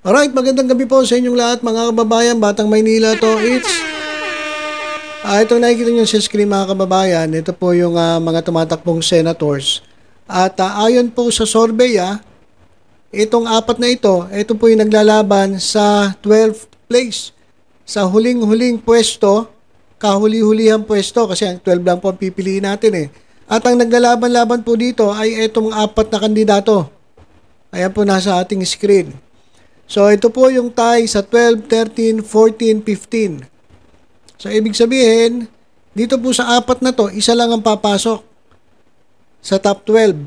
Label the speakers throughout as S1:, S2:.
S1: Alright, magandang gabi po sa inyong lahat mga kababayan, Batang Maynila to. Itong nakikita nyo sa screen mga kababayan, ito po yung mga tumatakbong senators. At ayon po sa survey, itong apat na ito po yung naglalaban sa 12th place. Sa huling-huling pwesto, kahuli-hulihang pwesto kasi ang 12 lang po ang pipiliin natin eh. At ang naglalaban-laban po dito ay itong apat na kandidato. Ayan po nasa ating screen. So, ito po yung tie sa 12, 13, 14, 15. So, ibig sabihin, dito po sa apat na to, isa lang ang papasok sa top 12.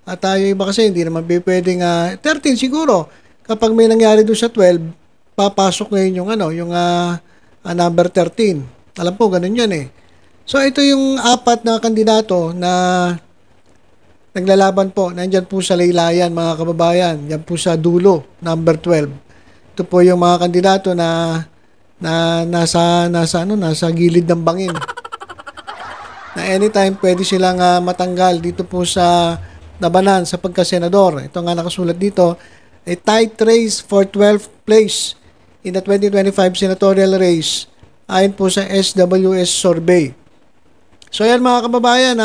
S1: At tayo iba kasi, hindi naman pwedeng 13 siguro. Kapag may nangyari doon sa 12, papasok ngayon yung number 13. Alam po, ganun yan eh. So, ito yung apat na kandidato na naglalaban po. Nandyan po sa laylayan mga kababayan. Yan po sa dulo, number 12. Ito po yung mga kandidato na nasa gilid ng bangin. Na anytime pwede silang matanggal dito po sa labanan sa pagkasenador. Ito nga nakasulat dito, a tight race for 12th place in the 2025 senatorial race ayon po sa SWS survey. So yan mga kababayan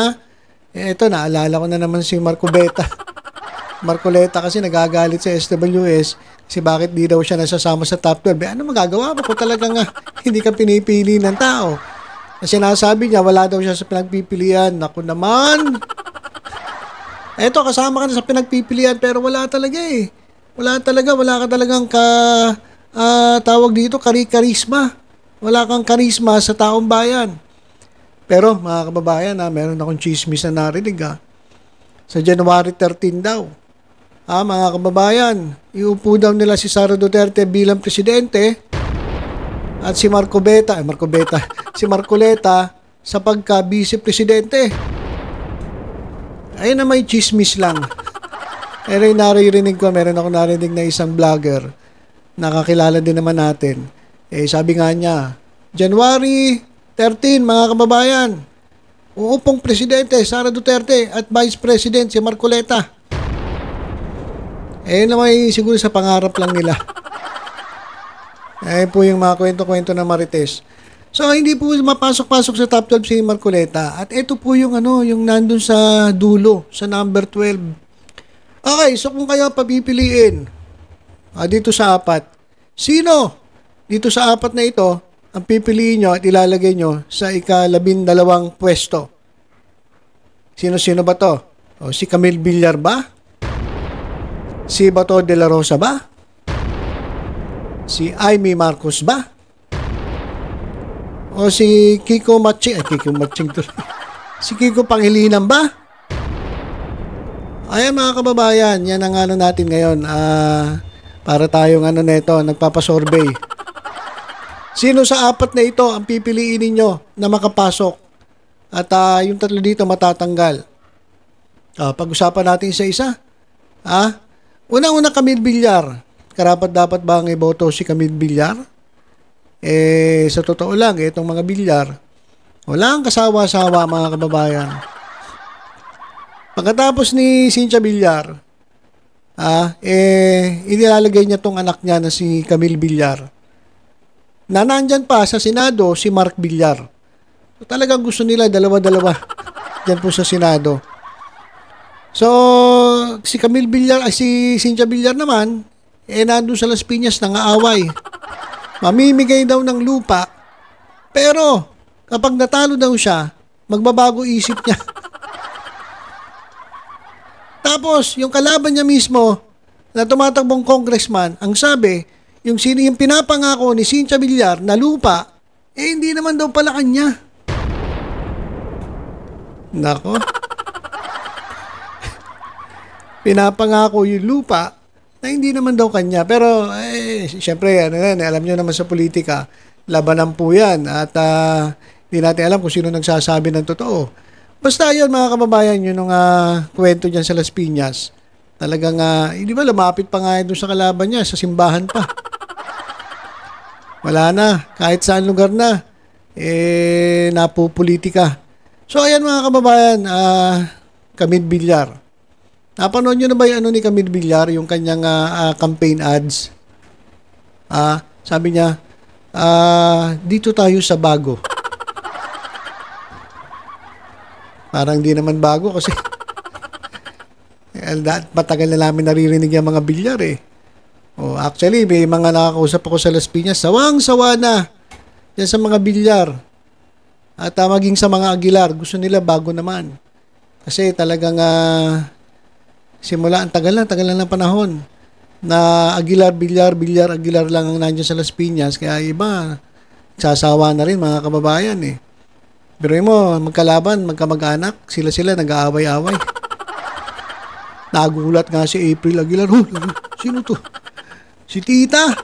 S1: ito, naalala ko na naman si Marcoleta. Marcoleta kasi nagagalit sa SWS kasi bakit di daw siya nasasama sa top 12. Ano magagawa mo kung talagang hindi ka pinipili ng tao? Kasi nasabi niya, wala daw siya sa pinagpipilian. Naku naman! Eto, kasama ka na sa pinagpipilian pero wala talaga eh. Wala ka talagang tawag dito, karisma. Wala kang karisma sa taong bayan. Pero mga kababayan, meron akong chismis na narinig sa January 13 daw. Mga kababayan, iupo daw nila si Sara Duterte bilang presidente at si si Marcoleta sa pagka-vice presidente. Ayun na may chismis lang. Pero yung naririnig ko, meron ako narinig na isang vlogger, nakakilala din naman natin. Sabi nga niya, January 13, mga kababayan, uupong presidente Sara Duterte at vice president si Marcoleta. Naman siguro sa pangarap lang nila. Po yung mga kwento-kwento ng Marites. So, hindi po mapasok-pasok sa top 12 si Marcoleta. At ito po yung yung nandun sa dulo, sa number 12. Okay, so kung kayo papipiliin dito sa apat, sino dito sa apat na ito ang pipiliin nyo at ilalagay nyo sa ika-12 pwesto? Sino-sino ba to? Si Camille Villar ba? Si Bato de la Rosa ba? Si Amy Marcos ba? O si Kiko Matching? Si Kiko Pangilinan ba? Ayan mga kababayan, yan ang natin ngayon. Para tayong neto, nagpapasurvey. Sino sa apat na ito ang pipiliin ninyo na makapasok? At yung tatlo dito matatanggal. Pag-usapan natin isa-isa. Unang-una, Camille Villar. Karapat-dapat ba ang iboto si Camille Villar? Sa totoo lang, itong mga Villar, walang kasawa-sawa mga kababayan. Pagkatapos ni Cynthia Villar, inilalagay niya tong anak niya na si Camille Villar. Na nandyan pa sa Senado si Mark Villar. So, talagang gusto nila dalawa-dalawa dyan po sa Senado. So, si Camille Villar, si Cynthia Villar naman, nandun sa Las Piñas nangaaway. Mamimigay daw ng lupa, pero kapag natalo daw siya, magbabago isip niya. Tapos, yung kalaban niya mismo, na tumatakbong congressman, ang sabi, yung pinapangako ni Cynthia Villar na lupa, hindi naman daw pala kanya. Nako. Pinapangako yung lupa na hindi naman daw kanya. Pero, siyempre, alam nyo naman sa politika, labanan po yan. At hindi natin alam kung sino nagsasabi ng totoo. Basta yun, mga kababayan, yun yung kwento dyan sa Las Piñas. Talagang, hindi ba, lumapit pa nga doon sa kalaban niya, sa simbahan pa. Wala na, kahit saan lugar na, napupolitika. So, ayan mga kababayan, Camille Villar. Napanood nyo na ba yung ni Camille Villar, yung kanyang campaign ads? Sabi niya, dito tayo sa bago. Parang di naman bago kasi matagal na namin naririnig yung mga bilyar eh. Actually, may mga nakakausap ako sa Las Piñas, sawang-sawa na yan sa mga bilyar. At maging sa mga Aguilar, gusto nila bago naman. Kasi talagang simula, ang tagal na ng panahon na Aguilar, bilyar, Aguilar lang ang nandiyan sa Las Piñas. Kaya iba, sasawa na rin mga kababayan eh. Pero mo, magkalaban, magkamag-anak, sila nag-aaway-aaway. Nagulat nga si April Aguilar, sino to? Si Tita.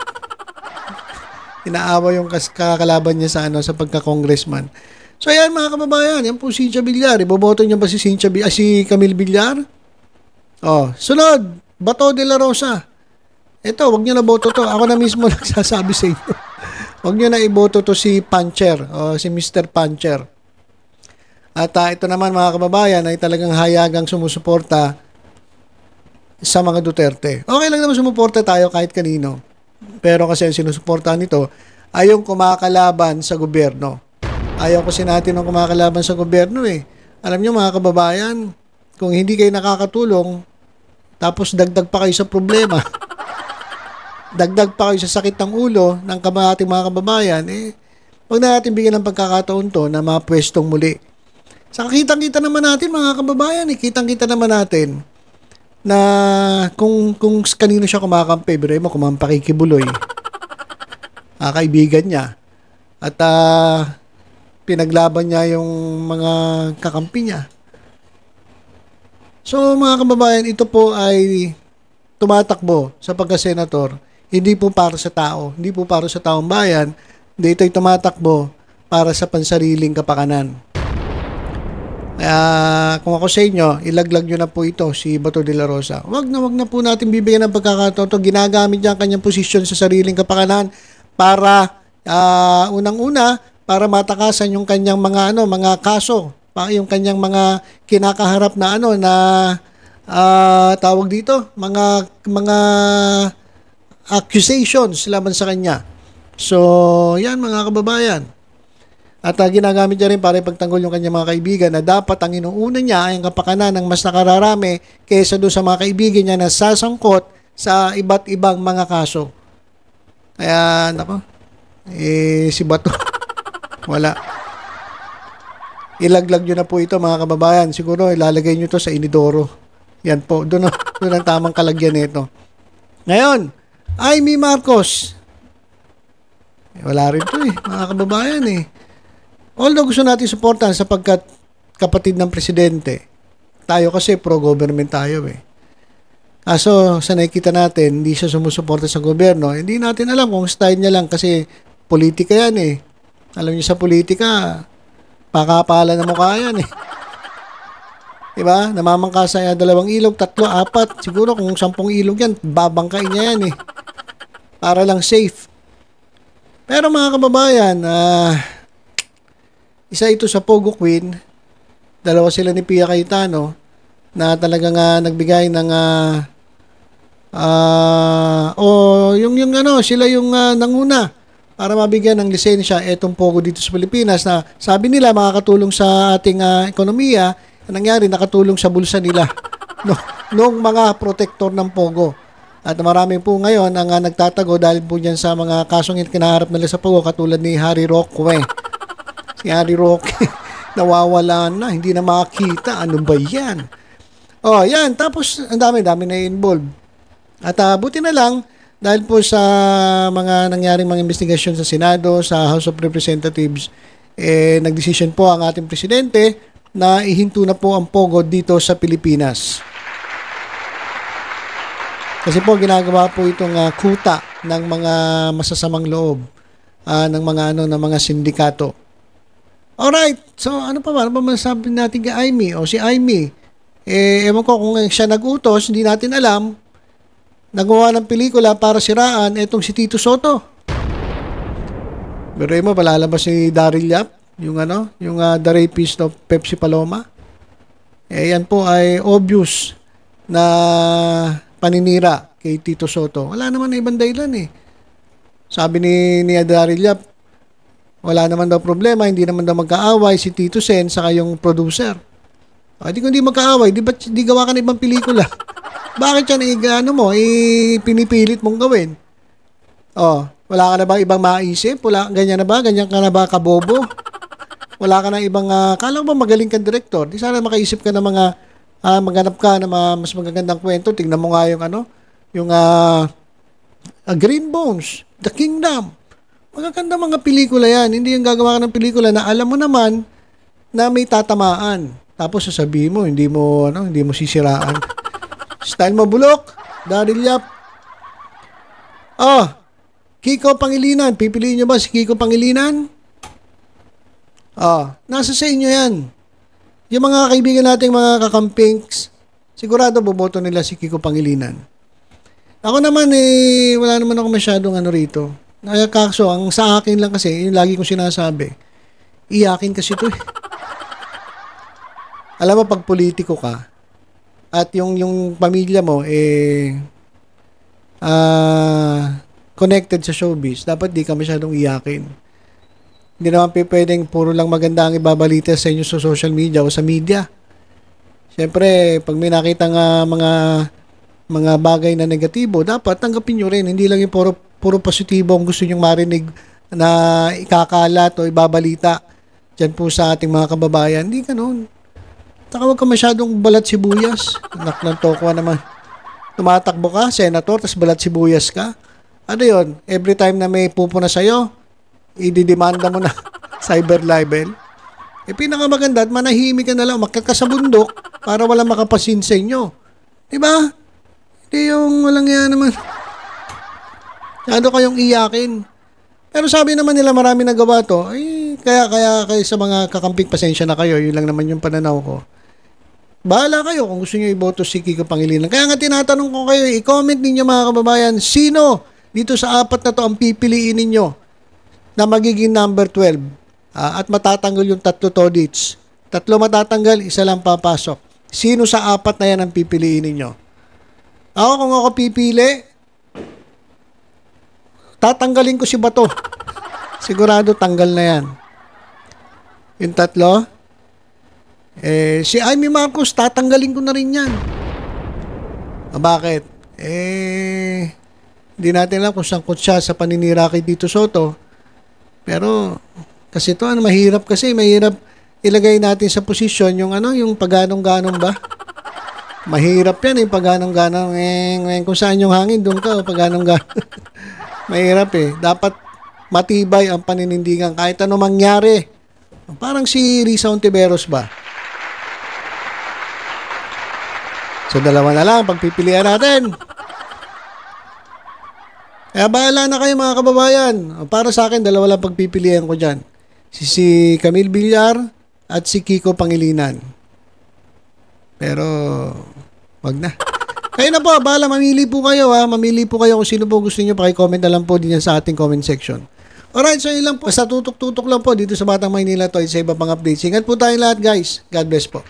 S1: Inaawa yung kakalaban niya sa pagka-congressman. So ayan mga kababayan, yan po si Cynthia Villar. Iboboto niyo ba si si Camille Villar? Sunod, Bato de la Rosa. Ito, wag niyo na boto to. Ako na mismo nagsasabi sa inyo. Wag niyo na iboto to si Pancher, si Mr. Pancher. At ito naman mga kababayan ay talagang hayagang sumusuporta sa mga Duterte. Okay lang naman sumuporta tayo kahit kanino. Pero kasi ang sinusuportahan nito ay yung kumakalaban sa gobyerno. Ayaw kasi natin ng kumakalaban sa gobyerno eh. Alam nyo mga kababayan, kung hindi kayo nakakatulong, tapos dagdag pa kayo sa problema, dagdag pa kayo sa sakit ng ulo ng ating mga kababayan, huwag na natin bigyan ng pagkakataon to na mapwestong muli. Saka kitang-kita naman natin mga kababayan, kitang-kita naman natin na kung kanino siya kumakampi, pero mo kumampakikibuloy, kaibigan niya, at pinaglaban niya yung mga kakampi niya. So mga kababayan, ito po ay tumatakbo sa pagka-senator, hindi po para sa tao, hindi po para sa taong bayan, hindi ito ay tumatakbo para sa pansariling kapakanan. Kaya kung ako sa inyo, ilaglag nyo na po ito si Bato de la Rosa. Wag na po natin bibigyan ng pagkakataon. Ginagamit niya ang kanyang posisyon sa sariling kapakanan para unang-una para matakasan yung kanyang mga kaso, yung kanyang mga kinakaharap na tawag dito, mga accusations laban sa kanya. So, yan mga kababayan. At ginagamit niya rin para ipagtanggol yung kanyang mga kaibigan na dapat ang inuuna niya ay ang kapakanan ng mas nakararami kaysa doon sa mga kaibigan niya na sasangkot sa iba't ibang mga kaso. Kaya, si Bato, wala. Ilaglag nyo na po ito mga kababayan. Siguro ilalagay nyo to sa inidoro. Yan po, doon ang tamang kalagyan nito. Ngayon, Amy Marcos. Wala rin to mga kababayan Although gusto natin suportahan sapagkat kapatid ng presidente, tayo kasi pro-government tayo Kaso sa nakikita natin, hindi siya sumusuporta sa gobyerno. Hindi natin alam kung style niya lang kasi politika yan Alam niyo sa politika, pakapala na mukha yan Diba? Namamangkasa yan 2 ilog, 3, 4. Siguro kung 10 ilog yan, babangkain niya yan Para lang safe. Pero mga kababayan, isa ito sa Pogo Queen, 2 sila ni Pia Cayetano na talagang nagbigay ng sila yung nanguna para mabigyan ng lisensya etong Pogo dito sa Pilipinas na sabi nila makakatulong sa ating ekonomiya. Nangyari, nakatulong sa bulsa nila noong mga protektor ng Pogo. At marami po ngayon ang nagtatago dahil po dyan sa mga kasong kinaharap nila sa Pogo katulad ni Harry Roque. Si Harry Roque, nawawala na, hindi na makita. Ano ba yan? Yan. Tapos, ang dami na involved. At buti na lang, dahil po sa mga nangyaring mga investigasyon sa Senado, sa House of Representatives, nagdesisyon po ang ating presidente na ihinto na po ang Pogo dito sa Pilipinas. Kasi po, ginagawa po itong kuta ng mga masasamang loob ng mga sindikato. Alright, so ano pa masasabi natin kay Amy si Amy? Ewan ko kung siya nag-utos, hindi natin alam. Nagawa ng pelikula para siraan etong si Tito Soto. Pero mo, palalabas si Daryl Yap, yung The Rapist of Pepsi Paloma. Yan po ay obvious na paninira kay Tito Soto. Wala naman na ibang dahilan Sabi ni Daryl Yap, wala naman daw problema, hindi naman daw magkaaway si Tito Sen saka yung producer. Di kung hindi magkaaway, di gawa ka ng ibang pelikula. Bakit yan pinipilit mong gawin? Wala ka na ba ibang maisip? Wala, ganyan na ba? Ganyan ka na ba kabobo? Wala ka na ibang, kala mo ba magaling kang director? Di sana makaisip ka ng mga, maghanap ka ng mas magagandang kwento. Tingnan mo nga yung Green Bones, The Kingdom. Magaganda mga pelikula yan. Hindi yung gagawa ka ng pelikula na alam mo naman na may tatamaan. Tapos sasabihin mo, hindi mo sisiraan. Style mo bulok, Daryl Yap. Kiko Pangilinan. Pipiliin nyo ba si Kiko Pangilinan? Nasa sa inyo yan. Yung mga kaibigan nating mga kakampings, sigurado boboto nila si Kiko Pangilinan. Ako naman wala naman ako masyadong rito. Kaso, ang sa akin lang kasi, yung lagi kong sinasabi, iyakin kasi ito. Alam mo, pag politiko ka, at yung pamilya mo, connected sa showbiz, dapat di ka masyadong iyakin. Hindi naman pwedeng puro lang maganda ang ibabalita sa inyo sa social media o sa media. Siyempre, pag may nakita nga mga bagay na negatibo, dapat tanggapin nyo rin. Hindi lang yung puro positibo ang gusto nyong marinig na ikakalat o ibabalita dyan po sa ating mga kababayan. Hindi ganun. Huwag ka masyadong balat sibuyas. Anak ng tokwa naman. Tumatakbo ka, senator, tas balat sibuyas ka. Ano yun? Every time na may pupuna sa'yo, ididemanda mo na cyber libel. Pinakamaganda at manahimik ka na lang, umakyat ka sa bundok para walang makapasin sa inyo. Diba? Hindi yung walang yan naman. Masyado kayong iyakin. Pero sabi naman nila marami nagawa to. Kaya sa mga kakamping, pasensya na kayo. Yun lang naman yung pananaw ko. Bahala kayo kung gusto nyo iboto si Kiko Pangilinan. Kaya nga tinatanong ko kayo, i-comment ninyo mga kababayan, sino dito sa apat na to ang pipiliin ninyo na magiging number 12 at matatanggal yung 3 todits. 3 matatanggal, 1 lang papasok. Sino sa apat na yan ang pipiliin ninyo? Kung ako pipili, tatanggalin ko si Bato. Sigurado tanggal na yan. Yung 3, si Amy Marcos, tatanggalin ko na rin yan. Bakit? Hindi natin alam kung sangkot siya sa paninira kay Tito Soto. Pero, kasi ito, mahirap ilagay natin sa posisyon yung paganong-ganong ba? Mahirap yan, paganong-ganong. Kung saan yung hangin, doon ka, paganong-ganong. Mahirap Dapat matibay ang paninindigan kahit ano mangyari. Parang si Risa Ontiveros ba? So, 2 na lang, pagpipilian natin. Kaya bahala na kayo mga kababayan. Para sa akin, 2 lang pagpipilian ko dyan. Si Camille Villar at si Kiko Pangilinan. Pero, wag na. Kayo na po, bahala, mamili po kayo Mamili po kayo kung sino po gusto nyo. Paki-comment na lang po din yan sa ating comment section. Alright, so yun lang po. Basta tutok-tutok lang po dito sa Batang Maynila to sa iba pang updates. Ingat po tayong lahat guys. God bless po.